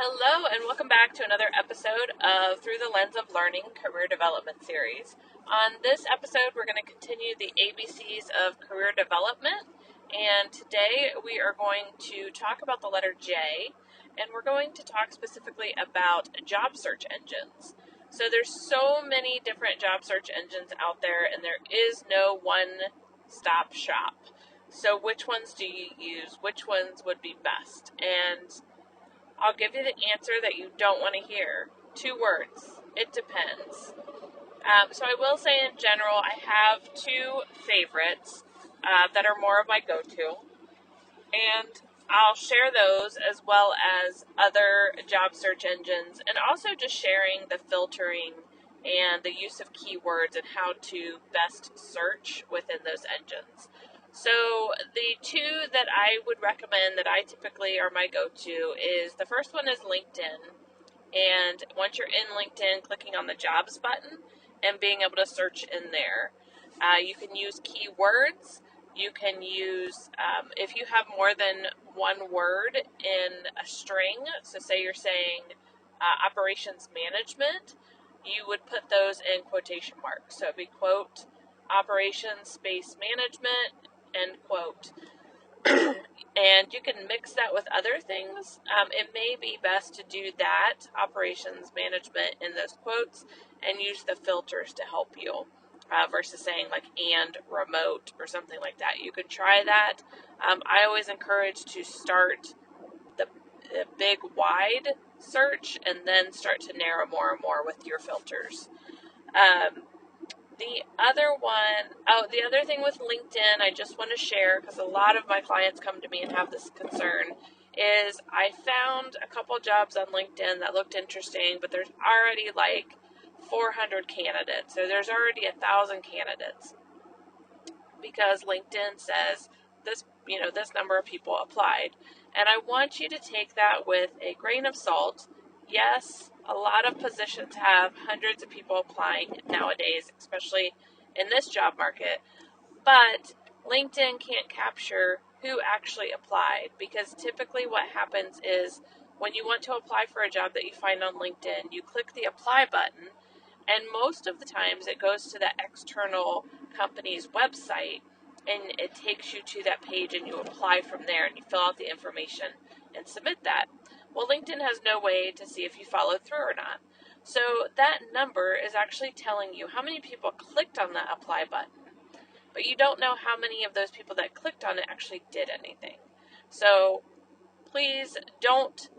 Hello, and welcome back to another episode of Through the Lens of Learning Career Development Series. On this episode, we're going to continue the ABCs of career development, and today we are going to talk about the letter J, and we're going to talk specifically about job search engines. So there's so many different job search engines out there, and there is no one-stop shop. So which ones do you use? Which ones would be best? And I'll give you the answer that you don't want to hear. 2 words. It depends. So I will say in general, I have 2 favorites that are more of my go-to. And I'll share those as well as other job search engines, and also just sharing the filtering and the use of keywords and how to best search within those engines. So the 2 that I would recommend that I typically are my go-to is, the first one is LinkedIn. And once you're in LinkedIn, clicking on the jobs button and being able to search in there. You can use keywords. You can use, if you have more than one word in a string, so say you're saying operations management, you would put those in quotation marks. So it'd be quote, operations space management, end quote. And you can mix that with other things. It may be best to do that, operations management, in those quotes, and use the filters to help you, versus saying like and remote or something like that. You could try that. I always encourage to start the big wide search and then start to narrow more and more with your filters. The other thing with LinkedIn I just want to share, because a lot of my clients come to me and have this concern, is I found a couple jobs on LinkedIn that looked interesting, but there's already like 400 candidates. So there's already 1,000 candidates because LinkedIn says this number of people applied. And I want you to take that with a grain of salt. Yes, a lot of positions have hundreds of people applying nowadays, especially in this job market, but LinkedIn can't capture who actually applied, because typically what happens is when you want to apply for a job that you find on LinkedIn, you click the apply button, and most of the times it goes to the external company's website, and it takes you to that page, and you apply from there, and you fill out the information and submit that. Well, LinkedIn has no way to see if you followed through or not. So that number is actually telling you how many people clicked on the apply button, but you don't know how many of those people that clicked on it actually did anything. So please don't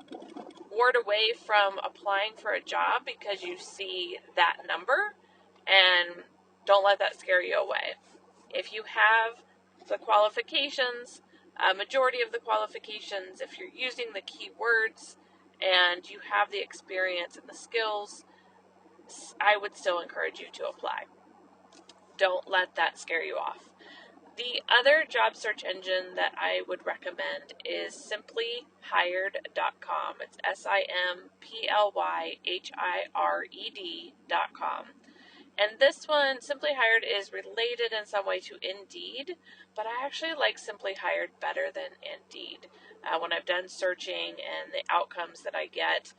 ward away from applying for a job because you see that number, and don't let that scare you away. If you have the qualifications, majority of the qualifications, if you're using the keywords and you have the experience and the skills, I would still encourage you to apply. Don't let that scare you off. The other job search engine that I would recommend is simplyhired.com. It's simplyhired.com. And this one, Simply Hired, is related in some way to Indeed, but I actually like Simply Hired better than Indeed. When I've done searching and the outcomes that I get,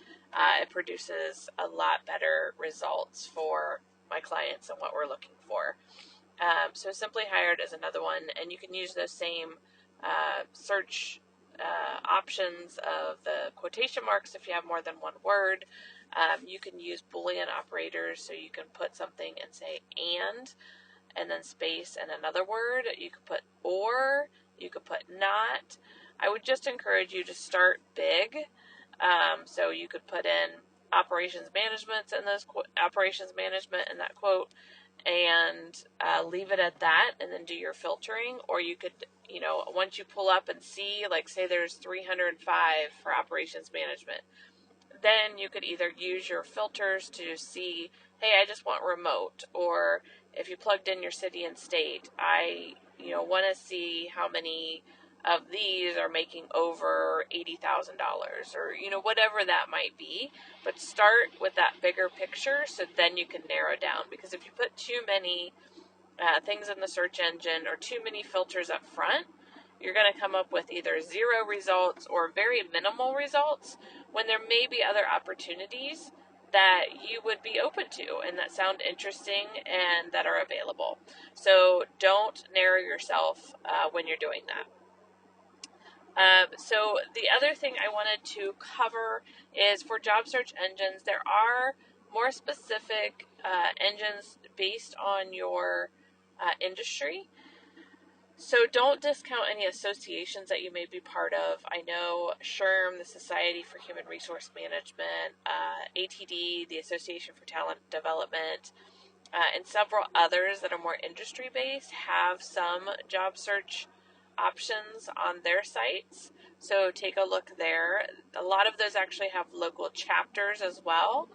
it produces a lot better results for my clients and what we're looking for. So Simply Hired is another one, and you can use those same search options of the quotation marks if you have more than one word. You can use Boolean operators, so you can put something and say and then space and another word. You could put or, you could put not. I would just encourage you to start big. So you could put in operations management in that quote, and leave it at that, and then do your filtering. Or you could, once you pull up and see, like say there's 305 for operations management, then you could either use your filters to see, hey, I just want remote, or if you plugged in your city and state, I want to see how many of these are making over $80,000, or whatever that might be. But start with that bigger picture, so then you can narrow down. Because if you put too many things in the search engine or too many filters up front, you're going to come up with either 0 results or very minimal results when there may be other opportunities that you would be open to and that sound interesting and that are available. So don't narrow yourself when you're doing that. So the other thing I wanted to cover is for job search engines, there are more specific engines based on your industry. So don't discount any associations that you may be part of. I know SHRM, the Society for Human Resource Management, ATD, the Association for Talent Development, and several others that are more industry-based have some job search options on their sites. So take a look there. A lot of those actually have local chapters as well.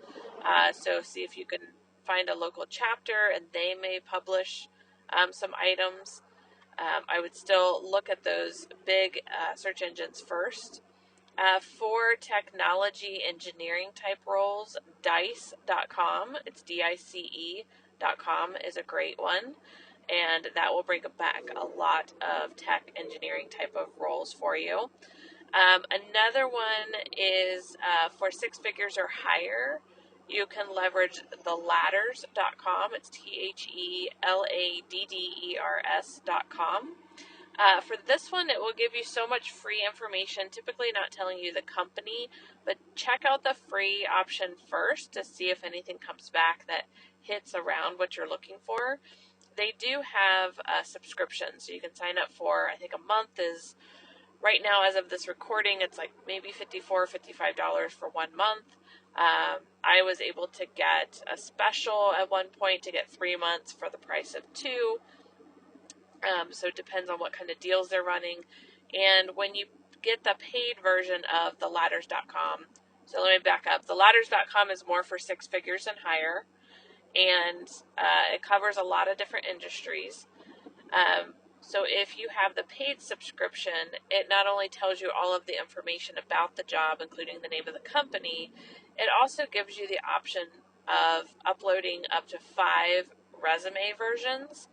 So see if you can find a local chapter and they may publish some items. I would still look at those big search engines first. For technology engineering type roles, dice.com, it's dice.com, is a great one, and that will bring back a lot of tech engineering type of roles for you. Another one is for 6 figures or higher. You can leverage theladders.com. It's THELADDERS.com. For this one, it will give you so much free information, typically not telling you the company, but check out the free option first to see if anything comes back that hits around what you're looking for. They do have a subscription, so you can sign up for, I think a month is, right now as of this recording, it's like maybe $54 or $55 for 1 month. I was able to get a special at one point to get 3 months for the price of 2. So it depends on what kind of deals they're running. And when you get the paid version of theladders.com, so let me back up. Theladders.com is more for 6 figures and higher, and it covers a lot of different industries. So if you have the paid subscription, it not only tells you all of the information about the job, including the name of the company, it also gives you the option of uploading up to 5 resume versions.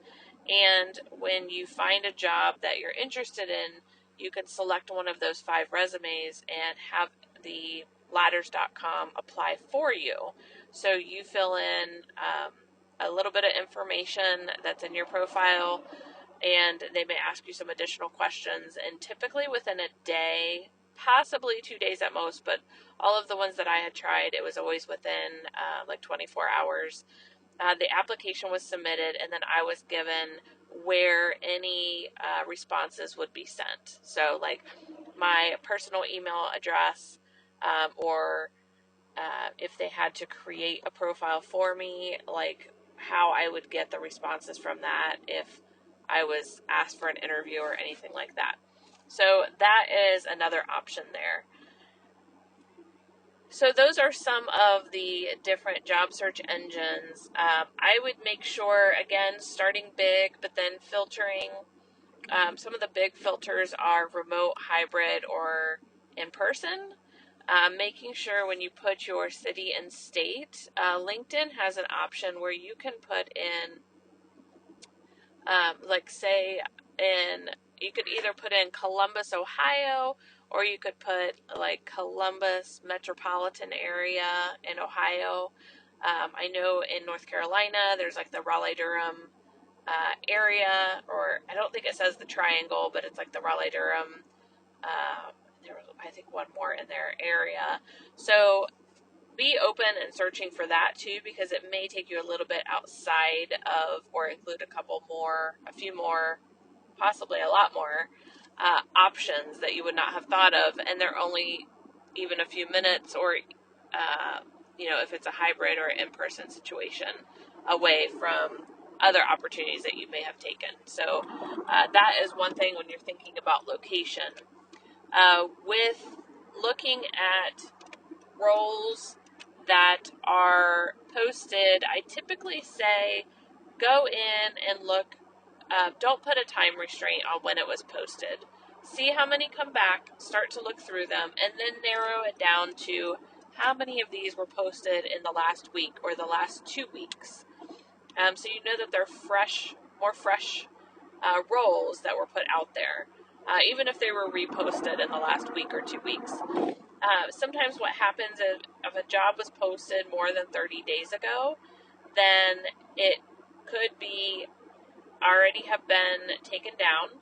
And when you find a job that you're interested in, you can select one of those 5 resumes and have the ladders.com apply for you. So you fill in a little bit of information that's in your profile, and they may ask you some additional questions. And typically within a day, possibly 2 days at most, but all of the ones that I had tried, it was always within like 24 hours. The application was submitted, and then I was given where any responses would be sent. So like my personal email address, or if they had to create a profile for me, like how I would get the responses from that if I was asked for an interview or anything like that. So that is another option there. So those are some of the different job search engines. I would make sure, again, starting big, but then filtering. Some of the big filters are remote, hybrid, or in person. Making sure when you put your city and state, LinkedIn has an option where you can put in, like say you could either put in Columbus, Ohio, or you could put like Columbus metropolitan area in Ohio. I know in North Carolina, there's like the Raleigh-Durham area, or I don't think it says the triangle, but it's like the Raleigh-Durham, there was, I think, one more in their area. So be open and searching for that too, because it may take you a little bit outside of, or include a few more, possibly a lot more options that you would not have thought of, and they're only even a few minutes, or if it's a hybrid or in-person situation, away from other opportunities that you may have taken. So that is one thing when you're thinking about location. With looking at roles that are posted, I typically say go in and look. Don't put a time restraint on when it was posted. See how many come back, start to look through them, and then narrow it down to how many of these were posted in the last week or the last 2 weeks. So you know that they're more fresh roles that were put out there. even if they were reposted in the last week or 2 weeks. Sometimes what happens is if a job was posted more than 30 days ago, then it could be already have been taken down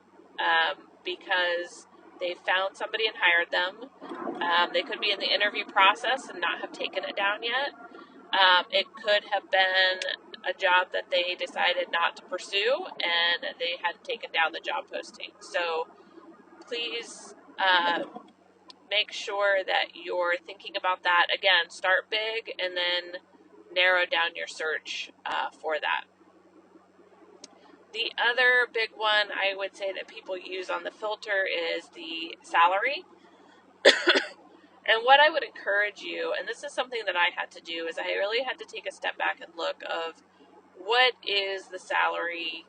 because they found somebody and hired them. They could be in the interview process and not have taken it down yet. It could have been a job that they decided not to pursue and they hadn't taken down the job posting. So please make sure that you're thinking about that. Again, start big and then narrow down your search for that. The other big one I would say that people use on the filter is the salary. And what I would encourage you, and this is something that I had to do, is I really had to take a step back and look of what is the salary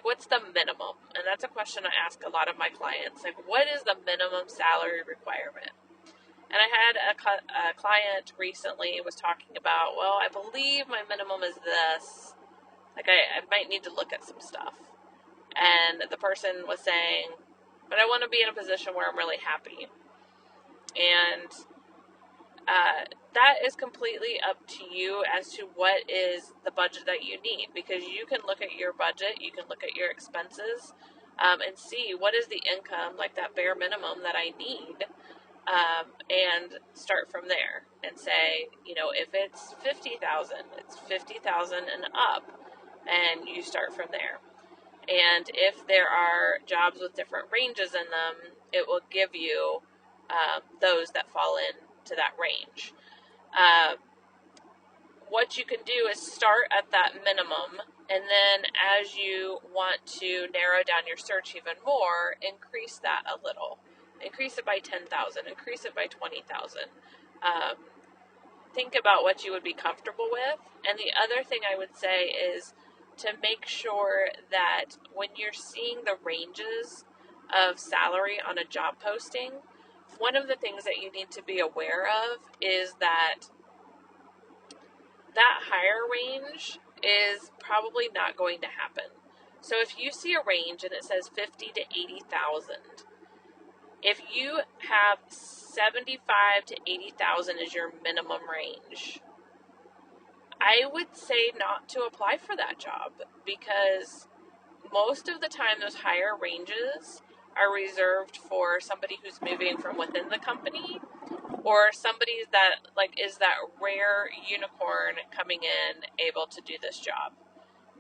what's the minimum? And that's a question I ask a lot of my clients. Like, what is the minimum salary requirement? And I had a client recently was talking about, well, I believe my minimum is this. Like, I might need to look at some stuff. And the person was saying, but I want to be in a position where I'm really happy. And that is completely up to you as to what is the budget that you need, because you can look at your budget, you can look at your expenses, and see what is the income, like that bare minimum that I need, and start from there and say, if it's 50,000, it's 50,000 and up, and you start from there. And if there are jobs with different ranges in them, it will give you those that fall into that range. What you can do is start at that minimum, and then as you want to narrow down your search even more, increase that a little. Increase it by 10,000, increase it by 20,000. Think about what you would be comfortable with. And the other thing I would say is to make sure that when you're seeing the ranges of salary on a job posting, one of the things that you need to be aware of is that higher range is probably not going to happen. So if you see a range and it says 50 to 80,000, if you have 75 to 80,000 as your minimum range, I would say not to apply for that job, because most of the time those higher ranges are reserved for somebody who's moving from within the company, or somebody that is that rare unicorn coming in able to do this job.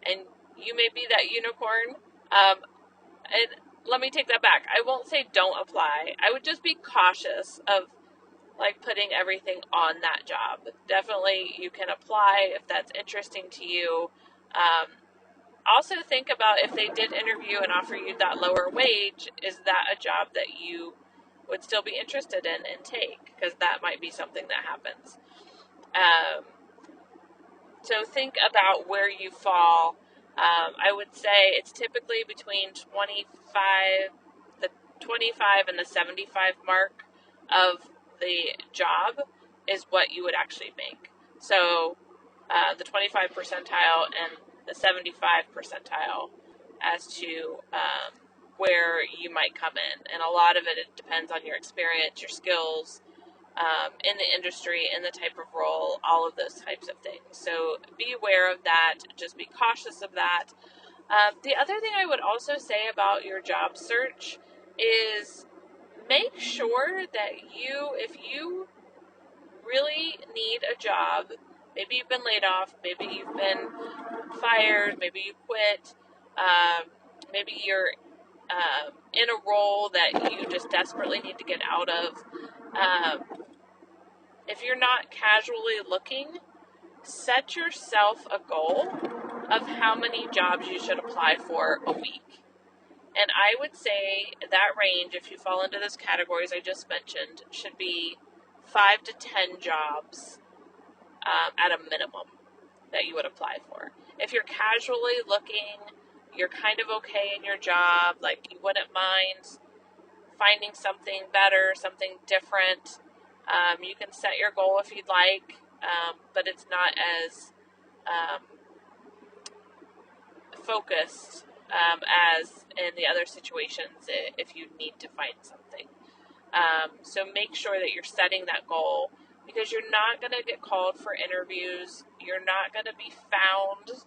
And you may be that unicorn. And let me take that back. I won't say don't apply. I would just be cautious of putting everything on that job. Definitely you can apply if that's interesting to you. Also think about, if they did interview and offer you that lower wage, is that a job that you would still be interested in and take? Because that might be something that happens. So think about where you fall. I would say it's typically between the 25 and the 75 mark of the job is what you would actually make. So the 25 percentile and the 75 percentile as to where you might come in. And a lot of it depends on your experience, your skills, in the industry, in the type of role, all of those types of things. So be aware of that. Just be cautious of that. The other thing I would also say about your job search is make sure that if you really need a job, maybe you've been laid off, maybe you've been fired, maybe you quit, maybe you're in a role that you just desperately need to get out of. If you're not casually looking, set yourself a goal of how many jobs you should apply for a week. And I would say that range, if you fall into those categories I just mentioned, should be 5 to 10 jobs at a minimum that you would apply for. If you're casually looking, you're kind of okay in your job, you wouldn't mind finding something better, something different. You can set your goal if you'd like, but it's not as focused as in the other situations if you need to find something. So make sure that you're setting that goal, because you're not going to get called for interviews. You're not going to be found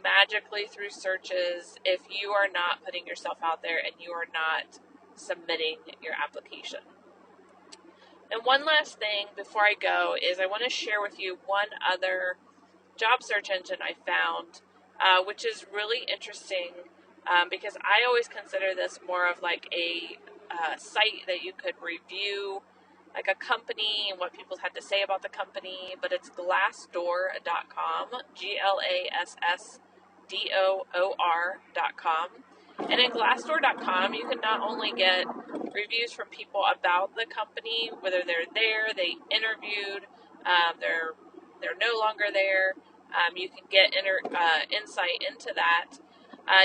magically through searches if you are not putting yourself out there and you are not submitting your application. And one last thing before I go is I want to share with you one other job search engine I found, which is really interesting because I always consider this more of like a site that you could review, like a company and what people had to say about the company, but it's glassdoor.com, glassdoor.com. And in glassdoor.com, you can not only get reviews from people about the company, whether they're there, they interviewed, they're no longer there. You can get insight into that.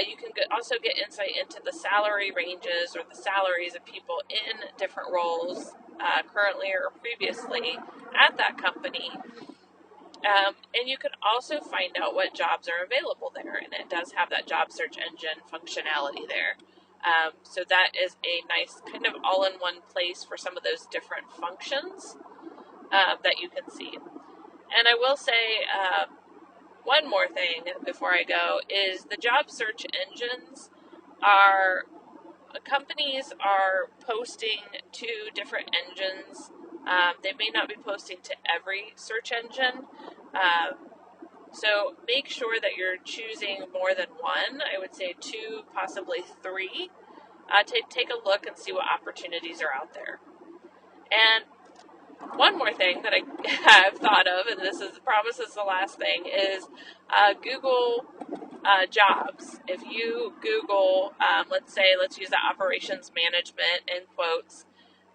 You can also get insight into the salary ranges or the salaries of people in different roles currently or previously at that company. And you can also find out what jobs are available there, and it does have that job search engine functionality there. So that is a nice kind of all-in-one place for some of those different functions that you can see. And I will say one more thing before I go is the job search engines are, companies are posting to different engines. They may not be posting to every search engine. So make sure that you're choosing more than one. I would say 2, possibly 3. Take a look and see what opportunities are out there. And one more thing that I've thought of, and this is, promise is the last thing, is Google Jobs. If you Google, let's use the operations management in quotes,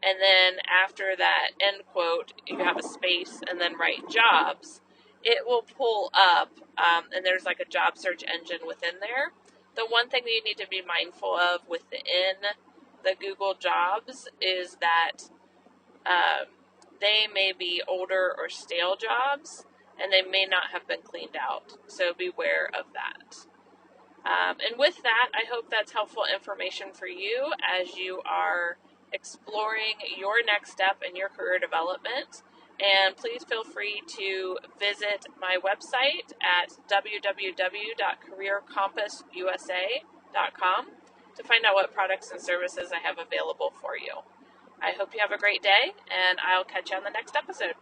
and then after that end quote, you have a space and then write jobs, it will pull up, and there's like a job search engine within there. The one thing that you need to be mindful of within the Google Jobs is that they may be older or stale jobs, and they may not have been cleaned out. So beware of that. And with that, I hope that's helpful information for you as you are exploring your next step in your career development. And please feel free to visit my website at www.careercompassusa.com to find out what products and services I have available for you. I hope you have a great day, and I'll catch you on the next episode.